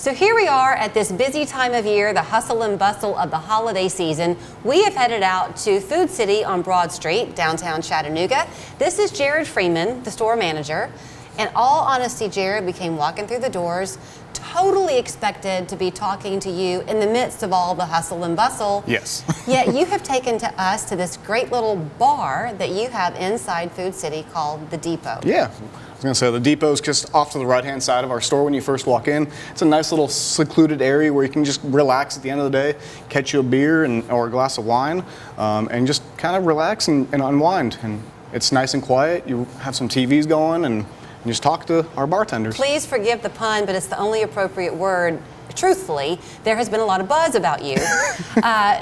So here we are at this busy time of year, the hustle and bustle of the holiday season. We have headed out to Food City on Broad Street, downtown Chattanooga. This is Jared Freeman, the store manager. In all honesty, Jared, we came walking through the doors, totally expected to be talking to you in the midst of all the hustle and bustle. Yes. Yet you have taken us to this great little bar that you have inside Food City called The Depot. Yeah. I was going to say, the depot's just off to the right-hand side of our store when you first walk in. It's a nice little secluded area where you can just relax at the end of the day, catch you a beer or a glass of wine, and just kind of relax and unwind. And it's nice and quiet. You have some TVs going and just talk to our bartenders. Please forgive the pun, but it's the only appropriate word. Truthfully, there has been a lot of buzz about you.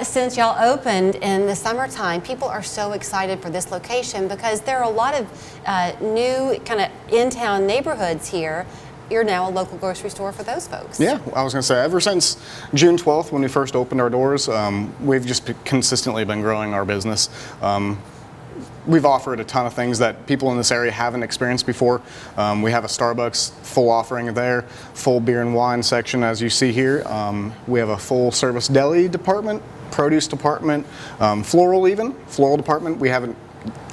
Since y'all opened in the summertime, people are so excited for this location because there are a lot of new kind of in-town neighborhoods here. You're now a local grocery store for those folks. Yeah, I was going to say, ever since June 12th when we first opened our doors, we've just consistently been growing our business. We've offered a ton of things that people in this area haven't experienced before. We have a Starbucks full offering there, full beer and wine section as you see here. We have a full service deli department, produce department, floral department. We haven't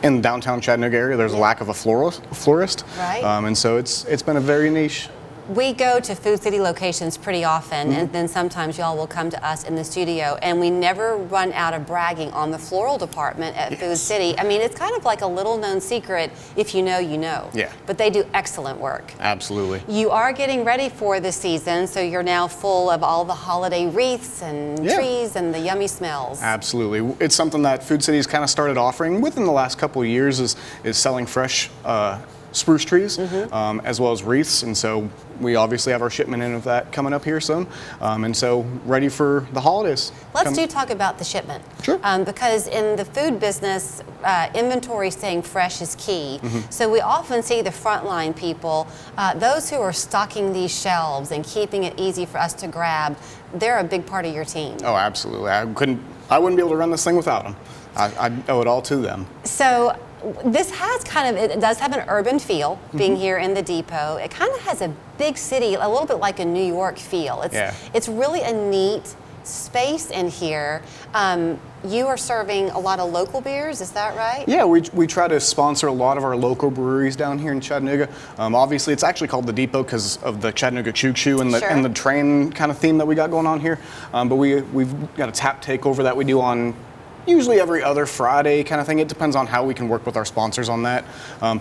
in the downtown Chattanooga area. There's a lack of a florist. Right. And so it's been a very niche. We go to Food City locations pretty often, and then sometimes y'all will come to us in the studio, and we never run out of bragging on the floral department at Food City. I mean, it's kind of like a little known secret. If you know, you know. Yeah. But they do excellent work. Absolutely. You are getting ready for the season, so you're now full of all the holiday wreaths and trees and the yummy smells. Absolutely. It's something that Food City's kind of started offering within the last couple of years is selling fresh spruce trees as well as wreaths, and so we obviously have our shipment in of that coming up here soon, and so ready for the holidays. Let's talk about the shipment. Sure. Because in the food business, inventory staying fresh is key. So we often see the frontline people, those who are stocking these shelves and keeping it easy for us to grab. They're a big part of your team. Oh, absolutely. I wouldn't be able to run this thing without them. I owe it all to them. So this has it does have an urban feel, being here in the depot. It kind of has a big city, a little bit like a New York feel. It's really a neat space in here. You are serving a lot of local beers, is that right? Yeah, we try to sponsor a lot of our local breweries down here in Chattanooga. Obviously, it's actually called the Depot because of the Chattanooga Choo Choo and the train kind of theme that we got going on here. But we've got a tap takeover that we do on usually every other Friday kind of thing. It depends on how we can work with our sponsors on that.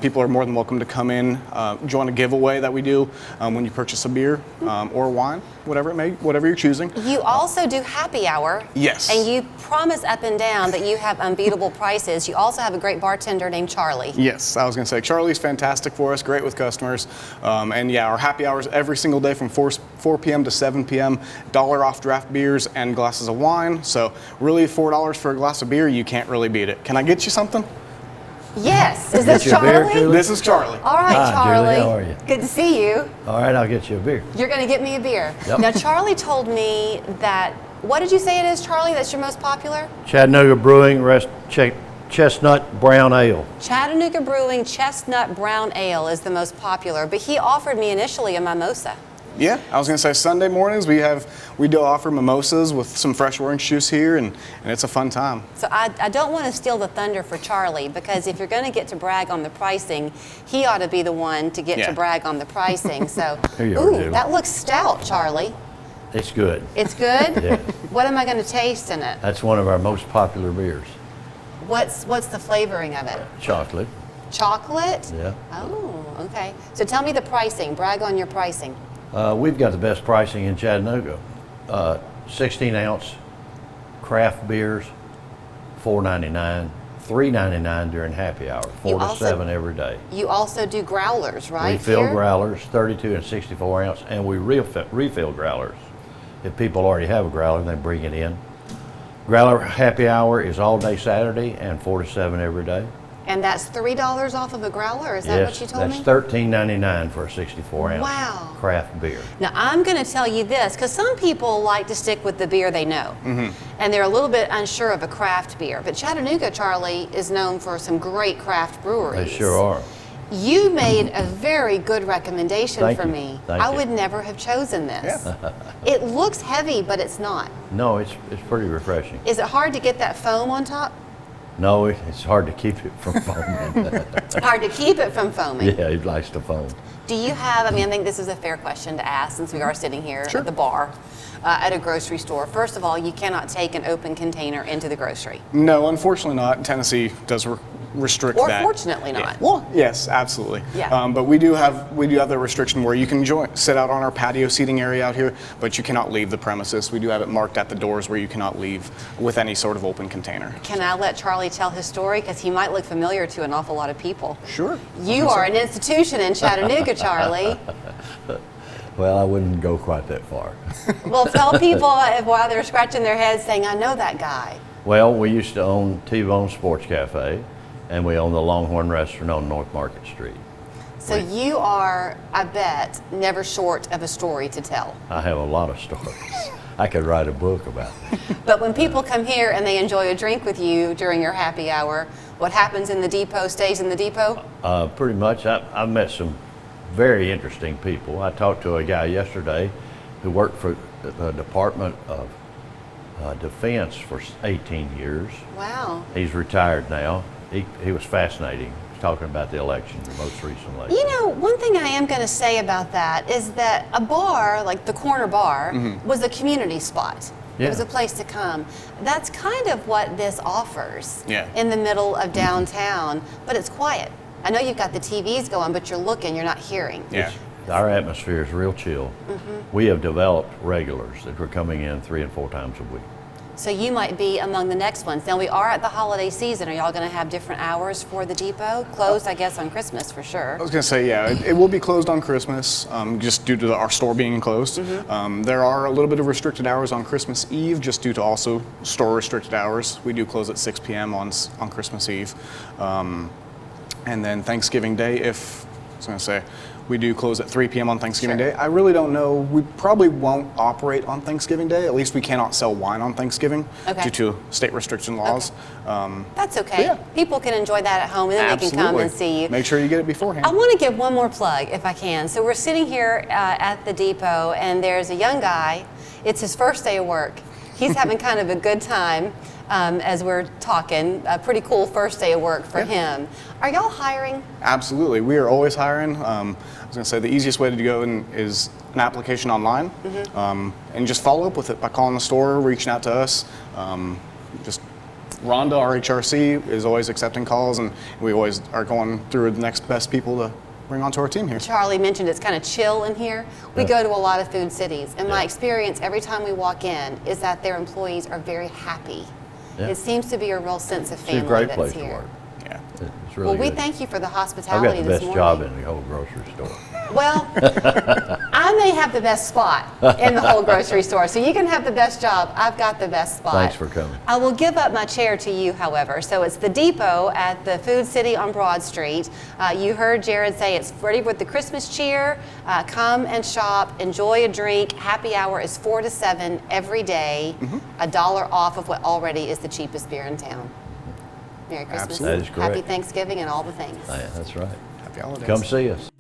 People are more than welcome to come in, join a giveaway that we do when you purchase a beer or wine, whatever you're choosing. You also do happy hour. Yes. And you promise up and down that you have unbeatable prices. You also have a great bartender named Charlie. Yes, I was going to say Charlie's fantastic for us, great with customers. And yeah, our happy hours every single day from 4 p.m. to 7 p.m. $1 off draft beers and glasses of wine. So really $4 for a glass of beer, you can't really beat it. Can I get you something? Yes. Is this Charlie? This is Charlie. All right, Hi, Charlie. Julie, how are you? Good to see you. All right, I'll get you a beer. You're going to get me a beer. Yep. Now, Charlie told me that, what did you say it is, Charlie, that's your most popular? Chattanooga Brewing Chestnut Brown Ale. Chattanooga Brewing Chestnut Brown Ale is the most popular, but he offered me initially a mimosa. Yeah, I was going to say Sunday mornings we do offer mimosas with some fresh orange juice here, and it's a fun time. So I don't want to steal the thunder for Charlie, because if you're going to get to brag on the pricing, he ought to be the one to get to brag on the pricing. So, Here you are, Julie. That looks stout, Charlie. It's good. It's good? Yeah. What am I going to taste in it? That's one of our most popular beers. What's the flavoring of it? Chocolate. Chocolate? Yeah. Oh, okay. So tell me the pricing. Brag on your pricing. We've got the best pricing in Chattanooga. 16-ounce craft beers, $4.99, $3.99 during happy hour, 4 to 7 every day. You also do growlers, right? Refill growlers, 32 and 64 ounce, and we refill growlers. If people already have a growler, they bring it in. Growler happy hour is all day Saturday and 4 to 7 every day. And that's $3 off of a growler? Is that what you told me? Yes, that's $13.99 for a 64-ounce craft beer. Now, I'm going to tell you this, because some people like to stick with the beer they know, and they're a little bit unsure of a craft beer. But Chattanooga, Charlie, is known for some great craft breweries. They sure are. You made a very good recommendation Thank for you. me. Thank I you. would never have chosen this. Yeah. It looks heavy, but it's not. No, it's pretty refreshing. Is it hard to get that foam on top? No, it's hard to keep it from foaming. Hard to keep it from foaming. Yeah, he likes to foam. Do you have, I think this is a fair question to ask since we are sitting here Sure. at the bar at a grocery store. First of all, you cannot take an open container into the grocery. No, unfortunately not. Tennessee does restrict Or that. fortunately not. Well, yes, absolutely. Yeah. But we do have the restriction where you can sit out on our patio seating area out here, but you cannot leave the premises. We do have it marked at the doors where you cannot leave with any sort of open container. Can I let Charlie tell his story? Because he might look familiar to an awful lot of people. Sure. You are an institution in Chattanooga, Charlie. Well, I wouldn't go quite that far. Well, tell people while they're scratching their heads saying, I know that guy. Well, we used to own T-Bone Sports Cafe, and we own the Longhorn Restaurant on North Market Street. So you are, I bet, never short of a story to tell. I have a lot of stories. I could write a book about it. But when people come here and they enjoy a drink with you during your happy hour, what happens in the depot stays in the depot? Pretty much. I've met some very interesting people. I talked to a guy yesterday who worked for the Department of Defense for 18 years. Wow. He's retired now. He was fascinating. He was talking about the election, the most recent election. You know, one thing I am going to say about that is that a bar, like the corner bar, was a community spot. Yeah. It was a place to come. That's kind of what this offers Yeah. in the middle of downtown, but it's quiet. I know you've got the TVs going, but you're looking, you're not hearing. Yeah. Our atmosphere is real chill. We have developed regulars that are coming in 3 and 4 times a week. So you might be among the next ones. Now we are at the holiday season. Are y'all going to have different hours for the depot? Closed, I guess, on Christmas for sure. I was going to say, yeah, it will be closed on Christmas, just due to our store being closed. There are a little bit of restricted hours on Christmas Eve, just due to also store restricted hours. We do close at 6 p.m. on Christmas Eve. And then Thanksgiving Day, I was going to say, we do close at 3 p.m. on Thanksgiving Sure. Day. I really don't know. We probably won't operate on Thanksgiving Day. At least we cannot sell wine on Thanksgiving due to state restriction laws. That's okay. Yeah. People can enjoy that at home and then they can come and see you. Make sure you get it beforehand. I want to give one more plug if I can. So we're sitting here at the depot and there's a young guy. It's his first day of work. He's having kind of a good time as we're talking. A pretty cool first day of work for him. Are y'all hiring? Absolutely. We are always hiring. I was going to say the easiest way to go is an application online and just follow up with it by calling the store, reaching out to us. Just Rhonda, our HRC, is always accepting calls, and we always are going through the next best people to bring onto our team here. Charlie mentioned it's kind of chill in here. We go to a lot of food cities, and my experience every time we walk in is that their employees are very happy. Yeah. It seems to be a real sense of It's family a great that's place here. to work. Yeah. It's really Well, we good. thank you for the I've hospitality got the this best morning. job in the whole grocery store. Well, I may have the best spot in the whole grocery store, so you can have the best job. I've got the best spot. Thanks for coming. I will give up my chair to you, however. So it's the depot at the Food City on Broad Street. You heard Jared say it's ready with the Christmas cheer. Come and shop, enjoy a drink. Happy hour is 4 to 7 every day. $1 off of what already is the cheapest beer in town. Merry Christmas. Absolutely. That is correct. Happy Thanksgiving and all the things. Yeah, that's right. Happy holidays. Come see us.